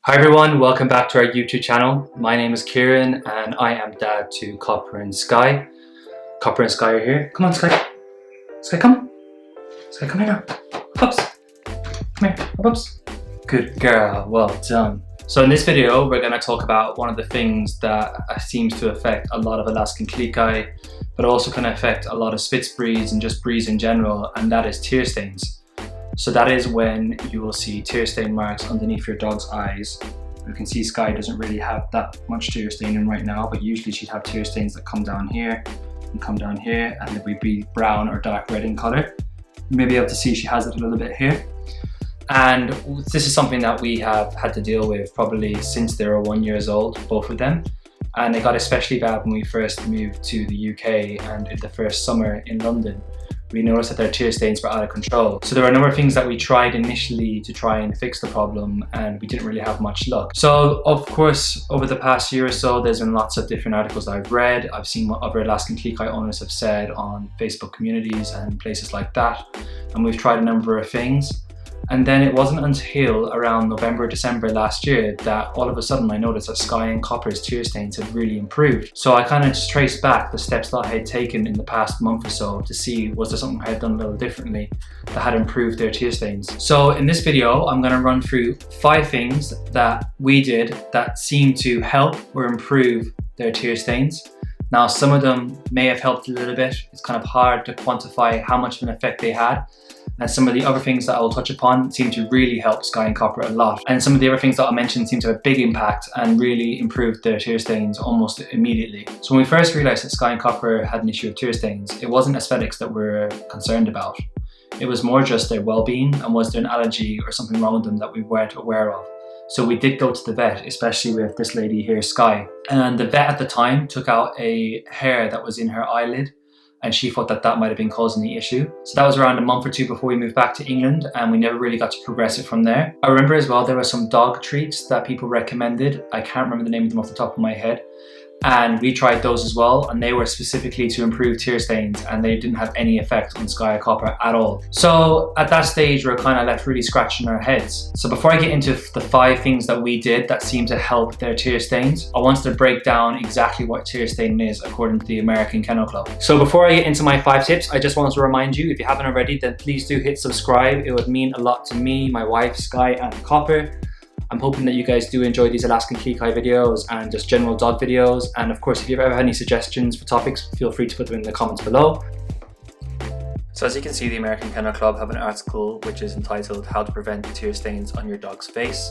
Hi everyone, welcome back to our YouTube channel. My name is Kieran and I am dad to Copper and Skye. Copper and Skye are here. Come on Skye. Skye, come. Skye, come here now. Pups. Come here, pups. Good girl, well done. So in this video, we're going to talk about one of the things that seems to affect a lot of Alaskan Klee Kai, but also can affect a lot of Spitz breeds and just breeds in general, and that is tear stains. So that is when you will see tear stain marks underneath your dog's eyes. You can see Skye doesn't really have that much tear staining right now, but usually she'd have tear stains that come down here and come down here, and they would be brown or dark red in color. You may be able to see she has it a little bit here. And this is something that we have had to deal with probably since they were 1 year old, both of them. And it got especially bad when we first moved to the UK, and in the first summer in London. We noticed that their tear stains were out of control. So there were a number of things that we tried initially to try and fix the problem, and we didn't really have much luck. So of course, over the past year or so, there's been lots of different articles I've read. I've seen what other Alaskan Klee Kai owners have said on Facebook communities and places like that. And we've tried a number of things. And then it wasn't until around November, December last year that all of a sudden I noticed that Skye and Copper's tear stains had really improved. So I kind of just traced back the steps that I had taken in the past month or so to see was there something I had done a little differently that had improved their tear stains. So in this video, I'm going to run through 5 things that we did that seemed to help or improve their tear stains. Now, some of them may have helped a little bit. It's kind of hard to quantify how much of an effect they had. And some of the other things that I'll touch upon seem to really help Skye and Copper a lot. And some of the other things that I'll mention seem to have a big impact and really improved their tear stains almost immediately. So when we first realized that Skye and Copper had an issue of tear stains, it wasn't aesthetics that we're concerned about. It was more just their well-being, and was there an allergy or something wrong with them that we weren't aware of. So we did go to the vet, especially with this lady here, Skye. And the vet at the time took out a hair that was in her eyelid, and she thought that that might have been causing the issue. So that was around a month or two before we moved back to England, and we never really got to progress it from there. I remember as well there were some dog treats that people recommended. I can't remember the name of them off the top of my head. And we tried those as well, and they were specifically to improve tear stains, and they didn't have any effect on Skye or Copper at all. So at that stage, we're kind of left really scratching our heads. So before I get into the 5 things that we did that seem to help their tear stains, I wanted to break down exactly what tear staining is according to the American Kennel Club. So before I get into my 5 tips, I just wanted to remind you, if you haven't already, then please do hit subscribe. It would mean a lot to me, my wife, Skye, and Copper. I'm hoping that you guys do enjoy these Alaskan Klee Kai videos and just general dog videos. And of course, if you've ever had any suggestions for topics, feel free to put them in the comments below. So as you can see, the American Kennel Club have an article which is entitled "How to Prevent Tear Stains on Your Dog's Face."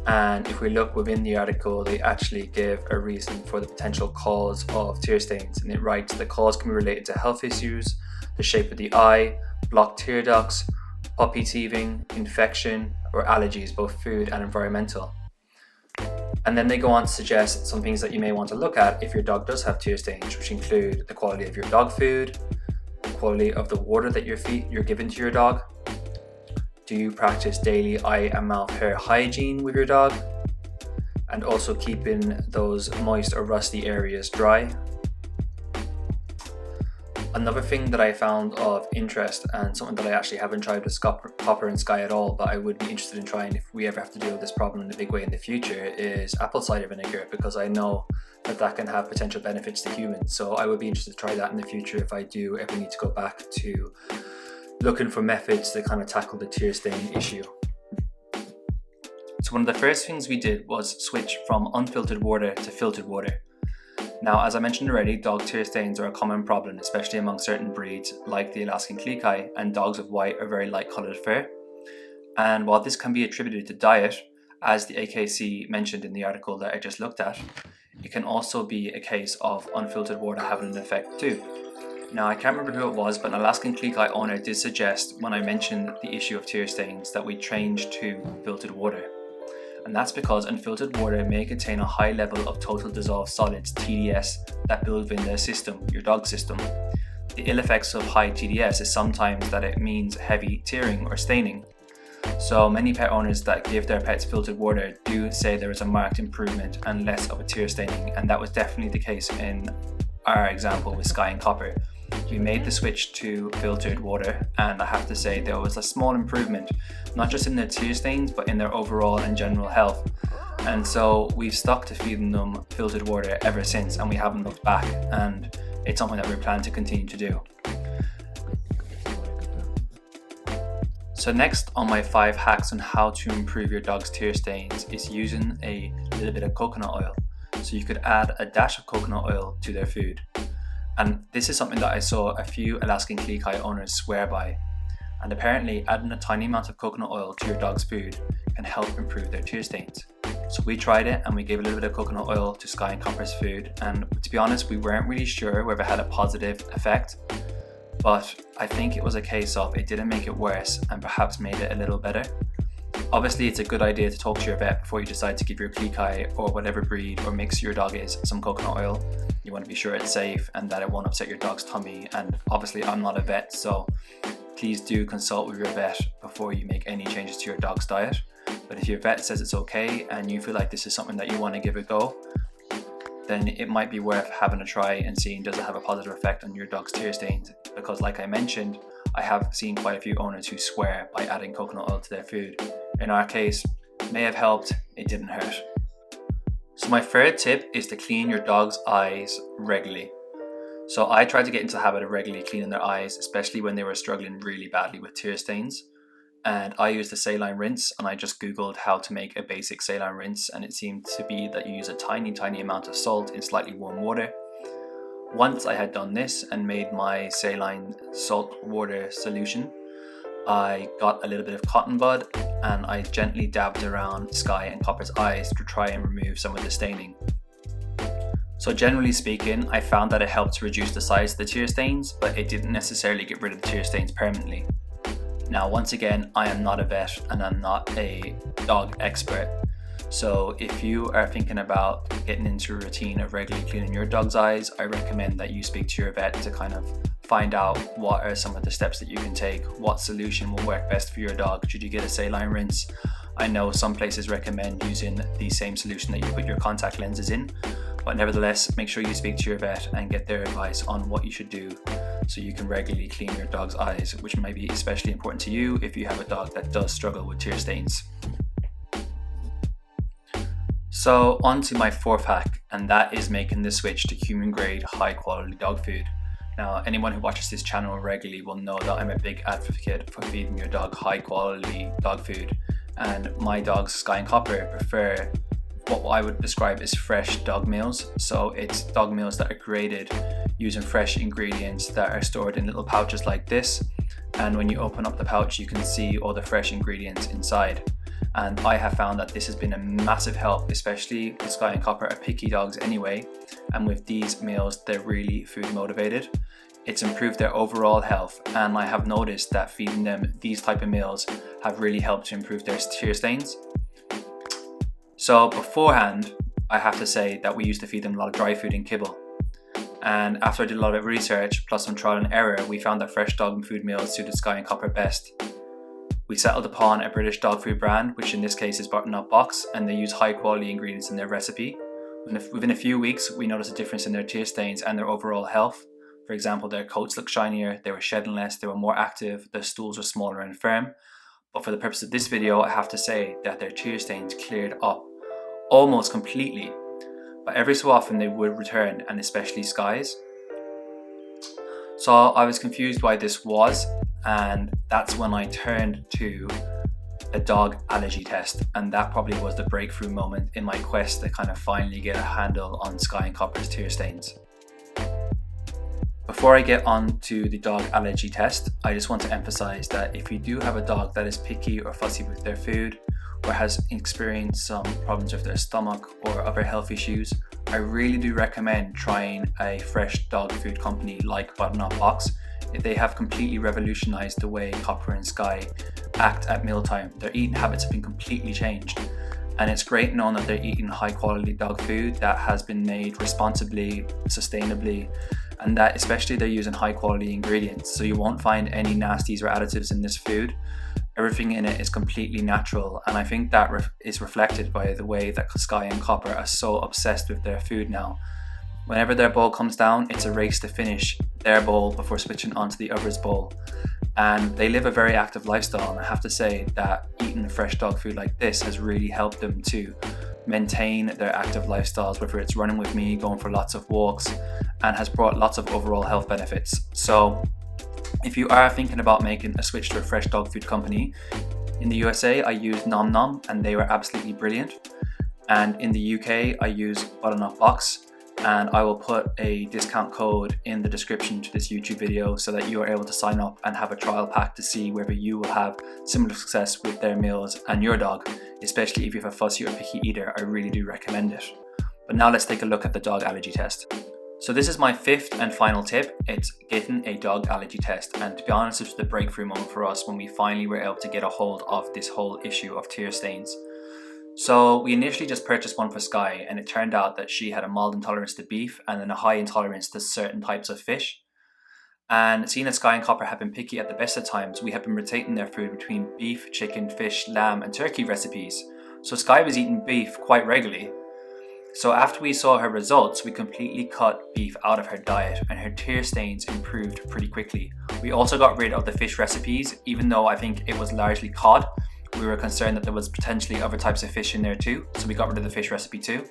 And if we look within the article, they actually give a reason for the potential cause of tear stains. And it writes, the cause can be related to health issues, the shape of the eye, blocked tear ducts, puppy teething, infection, or allergies, both food and environmental. And then they go on to suggest some things that you may want to look at if your dog does have tear stains, which include the quality of your dog food, the quality of the water that you're giving to your dog. Do you practice daily eye and mouth hair hygiene with your dog? And also keeping those moist or rusty areas dry. Another thing that I found of interest, and something that I actually haven't tried with Copper and Skye at all, but I would be interested in trying if we ever have to deal with this problem in a big way in the future, is apple cider vinegar, because I know that that can have potential benefits to humans. So I would be interested to try that in the future if I do ever need to go back to looking for methods to kind of tackle the tear stain issue. So one of the first things we did was switch from unfiltered water to filtered water. Now, as I mentioned already, dog tear stains are a common problem, especially among certain breeds like the Alaskan Klee Kai, and dogs with white or very light coloured fur. And while this can be attributed to diet, as the AKC mentioned in the article that I just looked at, it can also be a case of unfiltered water having an effect too. Now, I can't remember who it was, but an Alaskan Klee Kai owner did suggest, when I mentioned the issue of tear stains, that we change to filtered water. And that's because unfiltered water may contain a high level of total dissolved solids, TDS, that build within their system, your dog's system. The ill effects of high TDS is sometimes that it means heavy tearing or staining. So many pet owners that give their pets filtered water do say there is a marked improvement and less of a tear staining, and that was definitely the case in our example with Skye and Copper. We made the switch to filtered water, and I have to say there was a small improvement, not just in their tear stains, but in their overall and general health. And so we've stuck to feeding them filtered water ever since, and we haven't looked back, and it's something that we plan to continue to do. So next on my 5 hacks on how to improve your dog's tear stains is using a little bit of coconut oil. So you could add a dash of coconut oil to their food. And this is something that I saw a few Alaskan Klee Kai owners swear by. And apparently adding a tiny amount of coconut oil to your dog's food can help improve their tear stains. So we tried it and we gave a little bit of coconut oil to Skye and Copper's food, and to be honest, we weren't really sure whether it had a positive effect, but I think it was a case of it didn't make it worse and perhaps made it a little better. Obviously, it's a good idea to talk to your vet before you decide to give your Klee Kai or whatever breed or mix your dog is some coconut oil. You want to be sure it's safe and that it won't upset your dog's tummy, and obviously I'm not a vet, so please do consult with your vet before you make any changes to your dog's diet. But if your vet says it's okay and you feel like this is something that you want to give a go, then it might be worth having a try and seeing does it have a positive effect on your dog's tear stains. Because like I mentioned, I have seen quite a few owners who swear by adding coconut oil to their food. In our case, it may have helped, it didn't hurt. So my third tip is to clean your dog's eyes regularly. So I tried to get into the habit of regularly cleaning their eyes, especially when they were struggling really badly with tear stains. And I used a saline rinse, and I just googled how to make a basic saline rinse, and it seemed to be that you use a tiny amount of salt in slightly warm water. Once I had done this and made my saline salt water solution, I got a little bit of cotton bud and I gently dabbed around Skye and Copper's eyes to try and remove some of the staining. So generally speaking, I found that it helped to reduce the size of the tear stains, but it didn't necessarily get rid of the tear stains permanently. Now, once again, I am not a vet and I'm not a dog expert. So if you are thinking about getting into a routine of regularly cleaning your dog's eyes, I recommend that you speak to your vet to kind of find out what are some of the steps that you can take, what solution will work best for your dog. Should you get a saline rinse? I know some places recommend using the same solution that you put your contact lenses in, but nevertheless, make sure you speak to your vet and get their advice on what you should do so you can regularly clean your dog's eyes, which might be especially important to you if you have a dog that does struggle with tear stains. So on to my 4th hack, and that is making the switch to human grade high quality dog food. Now, anyone who watches this channel regularly will know that I'm a big advocate for feeding your dog high quality dog food, and my dogs Skye and Copper prefer what I would describe as fresh dog meals. So it's dog meals that are created using fresh ingredients that are stored in little pouches like this, and when you open up the pouch you can see all the fresh ingredients inside. And I have found that this has been a massive help, especially with Skye and Copper are picky dogs anyway, and with these meals they're really food motivated. It's improved their overall health, and I have noticed that feeding them these type of meals have really helped to improve their tear stains. So beforehand, I have to say that we used to feed them a lot of dry food and kibble. And after I did a lot of research, plus some trial and error, we found that fresh dog food meals suited Skye and Copper best. We settled upon a British dog food brand, which in this case is Butternut Box, and they use high quality ingredients in their recipe. Within a few weeks, we noticed a difference in their tear stains and their overall health. For example, their coats looked shinier, they were shedding less, they were more active, their stools were smaller and firm. But for the purpose of this video, I have to say that their tear stains cleared up almost completely. But every so often they would return, and especially Skye's. So I was confused why this was, and that's when I turned to a dog allergy test, and that probably was the breakthrough moment in my quest to kind of finally get a handle on Skye and Copper's tear stains. Before I get on to the dog allergy test, I just want to emphasize that if you do have a dog that is picky or fussy with their food, or has experienced some problems with their stomach or other health issues, I really do recommend trying a fresh dog food company like Butternut Box. They have completely revolutionized the way Copper and Skye act at mealtime. Their eating habits have been completely changed. And it's great knowing that they're eating high quality dog food that has been made responsibly, sustainably, and that especially they're using high quality ingredients. So you won't find any nasties or additives in this food. Everything in it is completely natural, and I think that is reflected by the way that Skye and Copper are so obsessed with their food now. Whenever their bowl comes down, it's a race to finish their bowl before switching onto the other's bowl. And they live a very active lifestyle, and I have to say that eating fresh dog food like this has really helped them to maintain their active lifestyles, whether it's running with me, going for lots of walks, and has brought lots of overall health benefits. So if you are thinking about making a switch to a fresh dog food company, in the USA I use Nom Nom and they were absolutely brilliant. And in the UK I use Butternut Box, and I will put a discount code in the description to this YouTube video so that you are able to sign up and have a trial pack to see whether you will have similar success with their meals and your dog, especially if you have a fussy or picky eater. I really do recommend it. But now let's take a look at the dog allergy test. So this is my fifth and final tip. It's getting a dog allergy test, and to be honest, it was the breakthrough moment for us when we finally were able to get a hold of this whole issue of tear stains. So we initially just purchased one for Skye, and it turned out that she had a mild intolerance to beef and then a high intolerance to certain types of fish. And seeing that Skye and Copper have been picky at the best of times, we have been rotating their food between beef, chicken, fish, lamb and turkey recipes. So Skye was eating beef quite regularly. So after we saw her results, we completely cut beef out of her diet and her tear stains improved pretty quickly. We also got rid of the fish recipes, even though I think it was largely cod. We were concerned that there was potentially other types of fish in there too, so we got rid of the fish recipe too.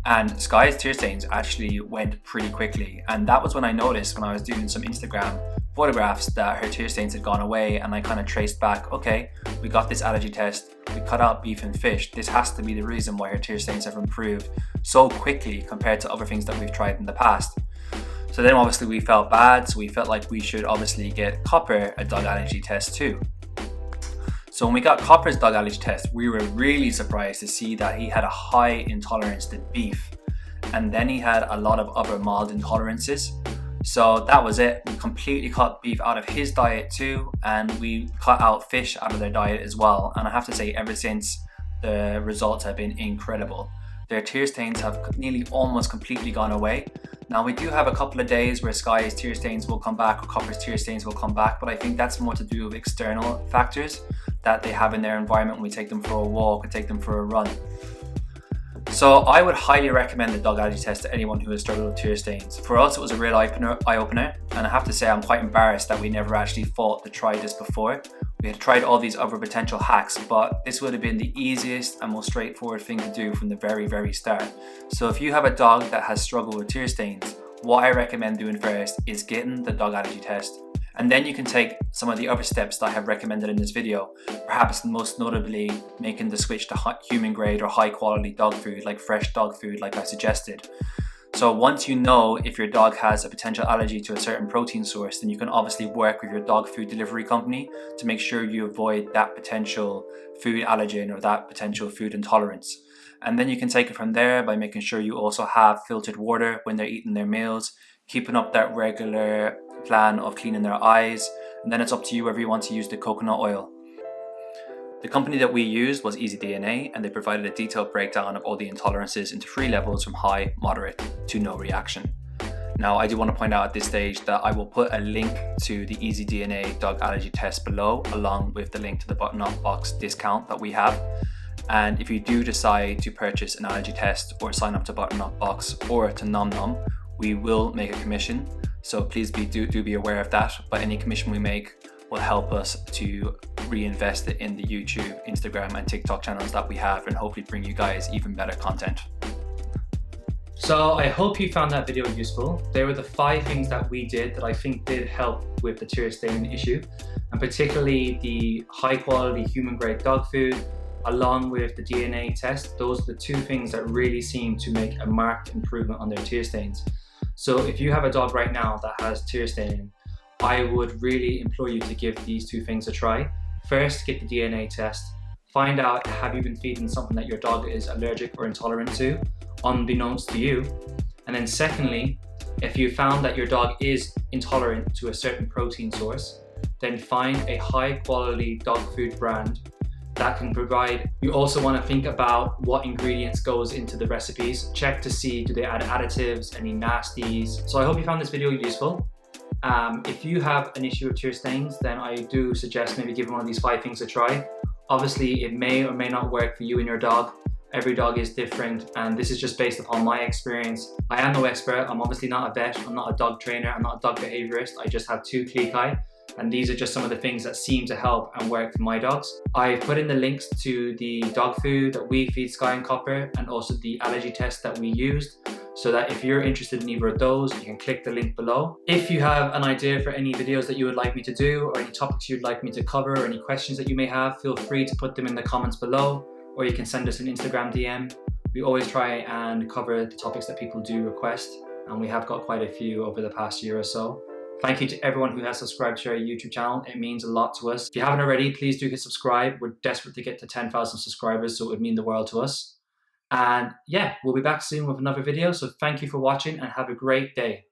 And Skye's tear stains actually went pretty quickly, and that was when I noticed when I was doing some Instagram photographs that her tear stains had gone away, and I kind of traced back, okay, we got this allergy test, we cut out beef and fish, this has to be the reason why her tear stains have improved so quickly compared to other things that we've tried in the past. So then obviously we felt bad, so we felt like we should obviously get Copper a dog allergy test too. So when we got Copper's dog allergy test, we were really surprised to see that he had a high intolerance to beef, and then he had a lot of other mild intolerances. So that was it. We completely cut beef out of his diet too, and we cut out fish out of their diet as well. And I have to say, ever since, the results have been incredible. Their tear stains have nearly almost completely gone away. Now we do have a couple of days where Skye's tear stains will come back or Copper's tear stains will come back, but I think that's more to do with external factors that they have in their environment when we take them for a walk or take them for a run. So I would highly recommend the dog allergy test to anyone who has struggled with tear stains. For us, it was a real eye-opener, and I have to say I'm quite embarrassed that we never actually thought to try this before. We had tried all these other potential hacks, but this would have been the easiest and most straightforward thing to do from the very start. So if you have a dog that has struggled with tear stains, what I recommend doing first is getting the dog allergy test. And then you can take some of the other steps that I have recommended in this video, perhaps most notably making the switch to human grade or high quality dog food, like fresh dog food like I suggested. So once you know if your dog has a potential allergy to a certain protein source, then you can obviously work with your dog food delivery company to make sure you avoid that potential food allergen or that potential food intolerance. And then you can take it from there by making sure you also have filtered water when they're eating their meals, keeping up that regular plan of cleaning their eyes, and then it's up to you whether you want to use the coconut oil. The company that we used was EasyDNA, and they provided a detailed breakdown of all the intolerances into 3 levels from high, moderate to no reaction. Now I do want to point out at this stage that I will put a link to the EasyDNA dog allergy test below, along with the link to the Butternut Box discount that we have. And if you do decide to purchase an allergy test or sign up to Butternut Box or to Nom Nom, we will make a commission. So please do be aware of that, but any commission we make will help us to reinvest it in the YouTube, Instagram and TikTok channels that we have, and hopefully bring you guys even better content. So I hope you found that video useful. There were the 5 things that we did that I think did help with the tear stain issue, and particularly the high quality human grade dog food along with the DNA test. Those are the 2 things that really seem to make a marked improvement on their tear stains. So if you have a dog right now that has tear staining, I would really implore you to give these 2 things a try. First, get the DNA test. Find out, have you been feeding something that your dog is allergic or intolerant to, unbeknownst to you? And then secondly, if you found that your dog is intolerant to a certain protein source, then find a high quality dog food brand that can provide. You also want to think about what ingredients goes into the recipes. Check to see, do they add additives, any nasties? So I hope you found this video useful. If you have an issue with tear stains, then I do suggest maybe giving one of these 5 things a try. Obviously, it may or may not work for you and your dog. Every dog is different, and this is just based upon my experience. I am no expert. I'm obviously not a vet. I'm not a dog trainer. I'm not a dog behaviorist. I just have 2 Klee Kai, And these are just some of the things that seem to help and work for my dogs. I've put in the links to the dog food that we feed Skye and Copper, and also the allergy test that we used, so that if you're interested in either of those, you can click the link below. If you have an idea for any videos that you would like me to do, or any topics you'd like me to cover, or any questions that you may have, feel free to put them in the comments below, or you can send us an Instagram DM. We always try and cover the topics that people do request, and we have got quite a few over the past year or so. Thank you to everyone who has subscribed to our YouTube channel. It means a lot to us. If you haven't already, please do hit subscribe. We're desperate to get to 10,000 subscribers, so it would mean the world to us. And yeah, we'll be back soon with another video. So thank you for watching and have a great day.